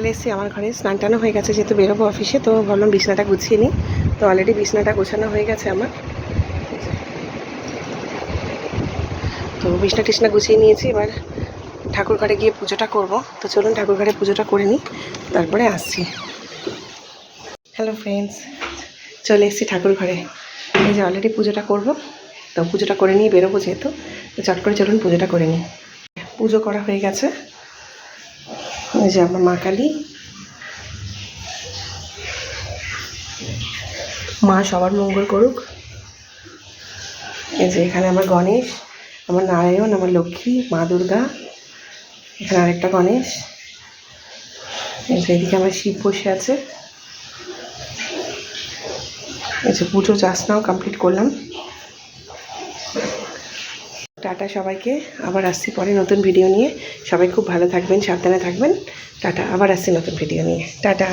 চলে এসেছি আমার ঘরে। স্নান টানো হয়ে গেছে, যেহেতু বেরোবো অফিসে, তো ভাবলাম বিছনাটা গুছিয়ে নিই। তো অলরেডি বিছনাটা গোছানো হয়ে গেছে আমার। তো বিছনা টিছনা গুছিয়ে নিয়েছি, এবার ঠাকুর ঘরে গিয়ে পুজোটা করব। তো চলুন ঠাকুর ঘরে পুজোটা করে নিই, তারপরে আসছি। হ্যালো ফ্রেন্ডস, চলে এসেছি ঠাকুর ঘরে। এই যে অলরেডি পুজোটা করব, তো পুজোটা করে নিয়ে বেরোবো যেহেতু, তো চট করে চলুন পুজোটা করে নিই। পুজো করা হয়ে গেছে। এই যে আমার মা কালী, মা সবার মঙ্গল করুক। এই যে এখানে আমার গণেশ, আমার নারায়ণ, আমার লক্ষ্মী, মা দুর্গা, এখানে আরেকটা গণেশ। এই যে এদিকে আমার শিব বসে আছে। এই যে পুজো চাষনাও কমপ্লিট করলাম। টাটা সবাইকে, আবার আসছি পরে নতুন ভিডিও নিয়ে। সবাই খুব ভালো থাকবেন, সাবধানে থাকবেন। টাটা, আবার আসছি নতুন ভিডিও নিয়ে। টাটা।